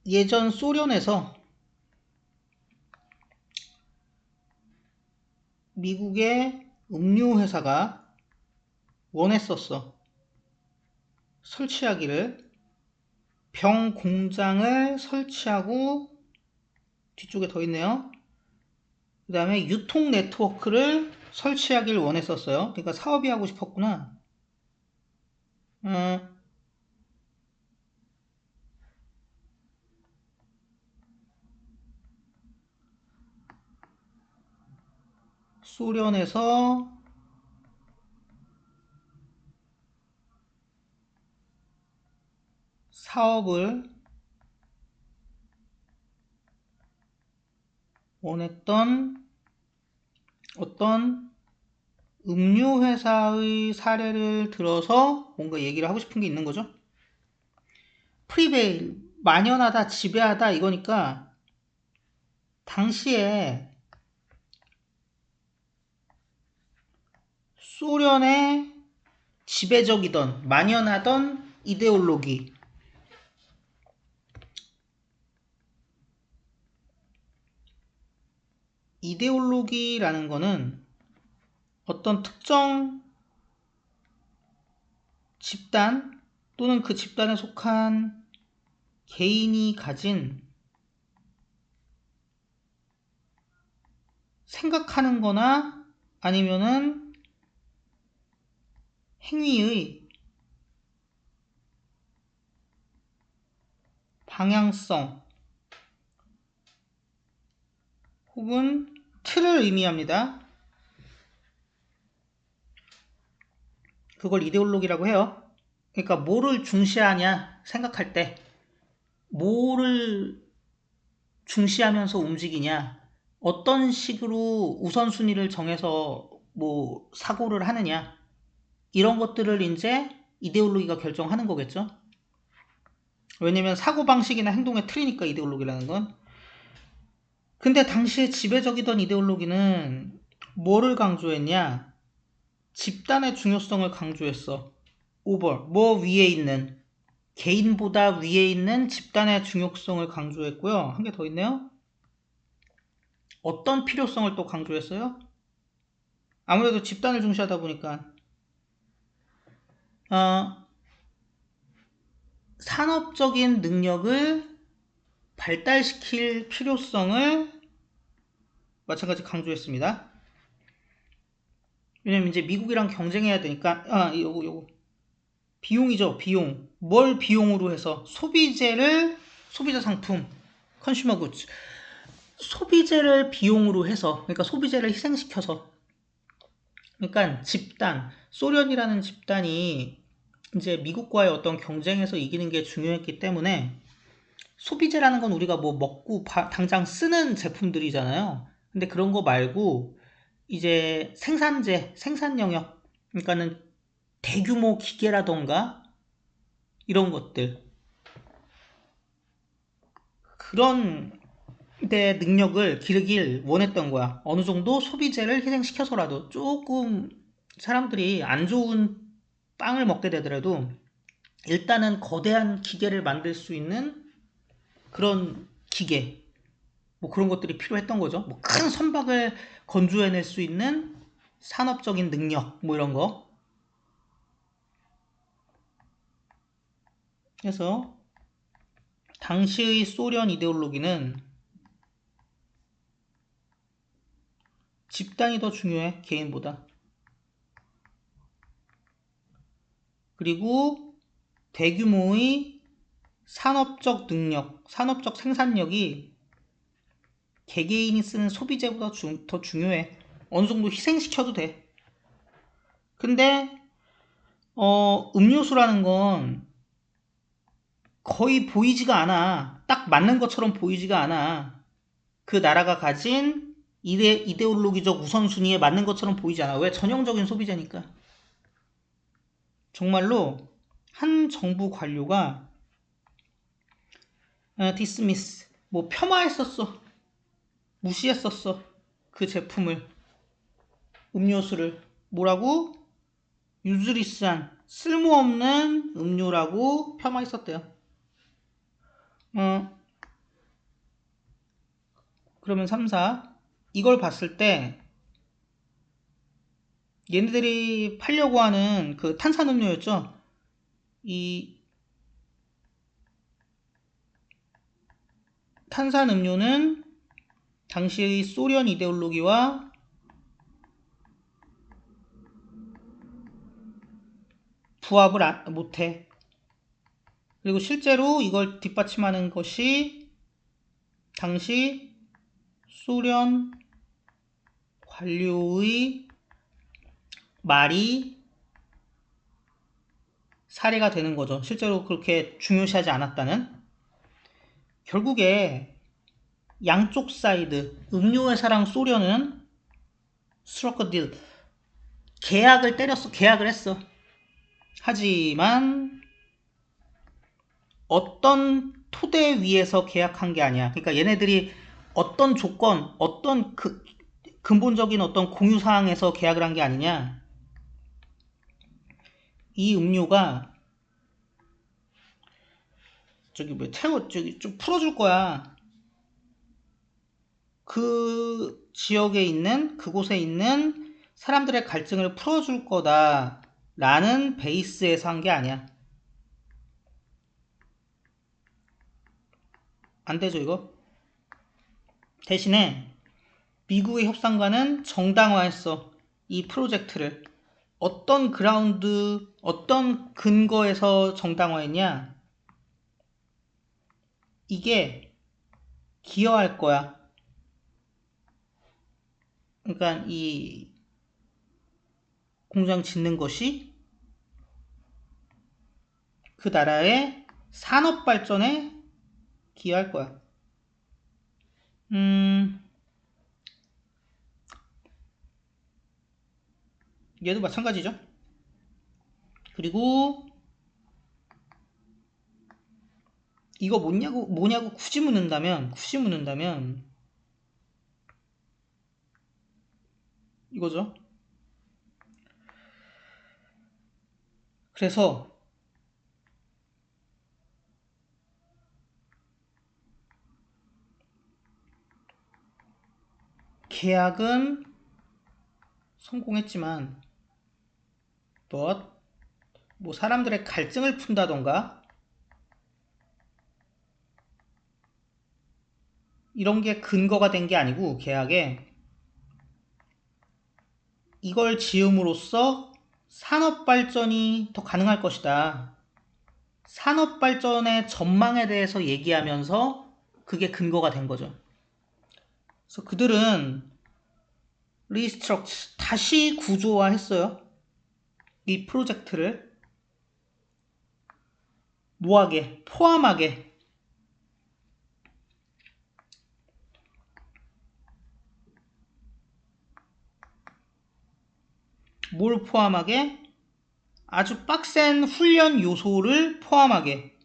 예전 소련에서 미국의 음료 회사가 원했었어. 설치하기를. 병 공장을 설치하고, 뒤쪽에 더 있네요. 그 다음에 유통 네트워크를 설치하기를 원했었어요. 그러니까 사업이 하고 싶었구나. 소련에서 사업을 원했던 어떤 음료 회사의 사례를 들어서 뭔가 얘기를 하고 싶은 게 있는 거죠. 프리베일, 만연하다, 지배하다 이거니까 당시에 소련의 지배적이던 만연하던 이데올로기, 이데올로기라는 거는 어떤 특정 집단 또는 그 집단에 속한 개인이 가진 생각하는 거나 아니면은 행위의 방향성 혹은 틀을 의미합니다. 그걸 이데올로기라고 해요. 그러니까 뭐를 중시하냐 생각할 때 뭐를 중시하면서 움직이냐, 어떤 식으로 우선순위를 정해서 뭐 사고를 하느냐, 이런 것들을 이제 이데올로기가 결정하는 거겠죠. 왜냐면 사고방식이나 행동의 틀이니까 이데올로기라는 건. 근데 당시에 지배적이던 이데올로기는 뭐를 강조했냐? 집단의 중요성을 강조했어. 오버, 뭐 위에 있는, 개인보다 위에 있는 집단의 중요성을 강조했고요. 한 개 더 있네요. 어떤 필요성을 또 강조했어요? 아무래도 집단을 중시하다 보니까 산업적인 능력을 발달시킬 필요성을 마찬가지 강조했습니다. 왜냐면 이제 미국이랑 경쟁해야 되니까 요거 비용이죠. 비용. 뭘 비용으로 해서 소비자 상품, 컨슈머 굿즈. 소비재를 비용으로 해서, 그러니까 소비재를 희생시켜서, 그러니까 집단, 소련이라는 집단이 이제 미국과의 어떤 경쟁에서 이기는 게 중요했기 때문에 소비재라는 건 우리가 뭐 먹고 당장 쓰는 제품들이잖아요. 근데 그런 거 말고 이제 생산재, 생산 영역, 그러니까는 대규모 기계라던가 이런 것들, 그런 데 능력을 기르길 원했던 거야. 어느 정도 소비재를 희생시켜서라도 조금 사람들이 안 좋은 빵을 먹게 되더라도 일단은 거대한 기계를 만들 수 있는 그런 기계, 뭐 그런 것들이 필요했던 거죠. 뭐 큰 선박을 건조해낼 수 있는 산업적인 능력, 뭐 이런 거. 그래서 당시의 소련 이데올로기는 집단이 더 중요해, 개인보다. 그리고 대규모의 산업적 능력, 산업적 생산력이 개개인이 쓰는 소비재보다 더 중요해. 어느 정도 희생시켜도 돼. 근데 음료수라는 건 거의 보이지가 않아. 딱 맞는 것처럼 보이지가 않아. 그 나라가 가진 이데올로기적 우선순위에 맞는 것처럼 보이지 않아. 왜? 전형적인 소비재니까. 정말로 한 정부 관료가 디스미스, 뭐 폄하했었어. 무시했었어. 그 제품을, 음료수를. 뭐라고? 유즈리스한 쓸모없는 음료라고 폄하했었대요. 그러면 3, 4. 이걸 봤을 때 얘네들이 팔려고 하는 그 탄산음료였죠. 이 탄산음료는 당시의 소련 이데올로기와 부합을 못해. 그리고 실제로 이걸 뒷받침하는 것이 당시 소련 관료의 말이 사례가 되는 거죠. 실제로 그렇게 중요시하지 않았다는. 결국에 양쪽 사이드, 음료회사랑 소련은 스트러커 딜, 계약을 했어. 하지만 어떤 토대 위에서 계약한 게 아니야. 그러니까 얘네들이 어떤 조건, 어떤 근본적인 어떤 공유사항에서 계약을 한 게 아니냐. 이 음료가 저기 좀 풀어줄 거야. 그 지역에 있는, 그곳에 있는 사람들의 갈증을 풀어줄 거다 라는 베이스에서 한 게 아니야. 안 되죠, 이거? 대신에 미국의 협상가는 정당화했어. 이 프로젝트를. 어떤 그라운드, 어떤 근거에서 정당화했냐? 이게 기여할 거야. 그러니까 이 공장 짓는 것이 그 나라의 산업 발전에 기여할 거야. 얘도 마찬가지죠. 그리고 이거 뭐냐고 굳이 묻는다면 이거죠. 그래서 계약은 성공했지만 뭐 사람들의 갈증을 푼다던가 이런 게 근거가 된 게 아니고 계약에 이걸 지음으로써 산업 발전이 더 가능할 것이다. 산업 발전의 전망에 대해서 얘기하면서 그게 근거가 된 거죠. 그래서 그들은 리스트럭처 다시 구조화했어요. 이 프로젝트를 뭐하게 포함하게 뭘 포함하게 아주 빡센 훈련 요소를 포함하게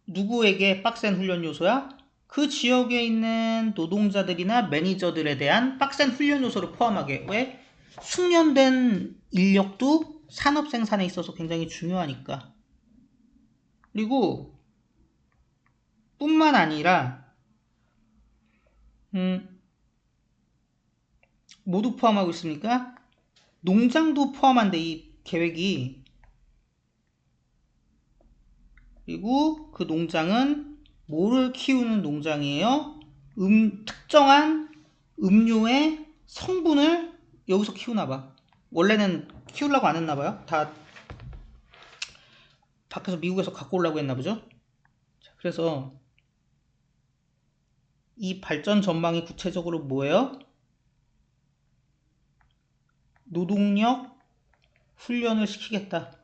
누구에게 빡센 훈련 요소야? 그 지역에 있는 노동자들이나 매니저들에 대한 빡센 훈련 요소를 포함하게. 왜? 숙련된 인력도 산업 생산에 있어서 굉장히 중요하니까. 그리고 뿐만 아니라 모두 포함하고 있습니까? 농장도 포함한데 이 계획이. 그리고 그 농장은 뭐를 키우는 농장이에요? 특정한 음료의 성분을 여기서 키우나봐. 원래는 키우려고 안 했나봐요. 다 밖에서 미국에서 갖고 오려고 했나보죠. 그래서 이 발전 전망이 구체적으로 뭐예요? 노동력 훈련을 시키겠다.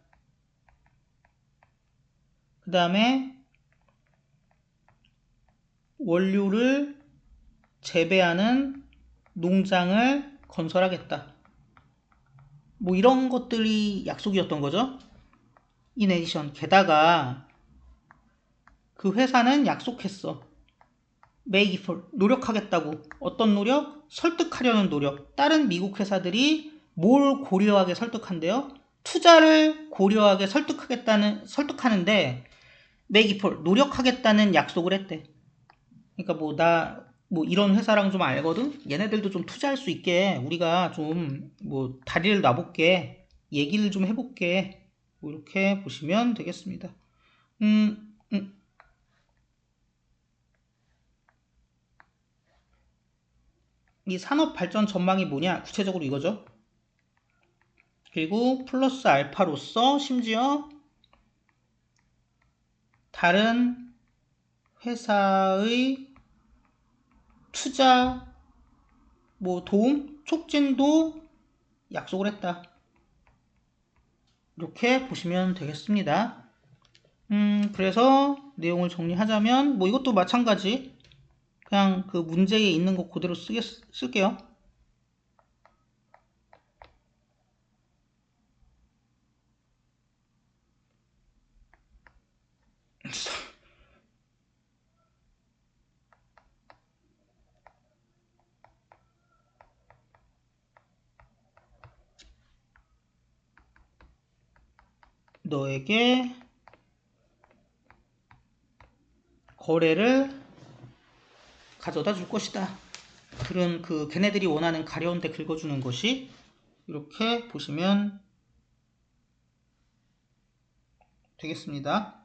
그 다음에 원료를 재배하는 농장을 건설하겠다. 뭐 이런 것들이 약속이었던 거죠. In addition, 게다가 그 회사는 약속했어. make effort, 노력하겠다고. 어떤 노력? 설득하려는 노력. 다른 미국 회사들이 뭘 고려하게 설득한대요? 투자를 고려하게 설득하는데 make effort, 노력하겠다는 약속을 했대. 그러니까 뭐 이런 회사랑 좀 알거든? 얘네들도 좀 투자할 수 있게 우리가 좀 뭐 다리를 놔볼게. 얘기를 좀 해볼게. 뭐 이렇게 보시면 되겠습니다. 음, 음. 이 산업 발전 전망이 뭐냐? 구체적으로 이거죠. 그리고 플러스 알파로서 심지어 다른 회사의 투자 뭐 도움 촉진도 약속을 했다. 이렇게 보시면 되겠습니다. 그래서 내용을 정리하자면 뭐 이것도 마찬가지 그냥 그 문제에 있는 거 그대로 쓸게요. 너에게 거래를 가져다 줄 것이다. 그런 걔네들이 원하는 가려운 데 긁어주는 것이 이렇게 보시면 되겠습니다.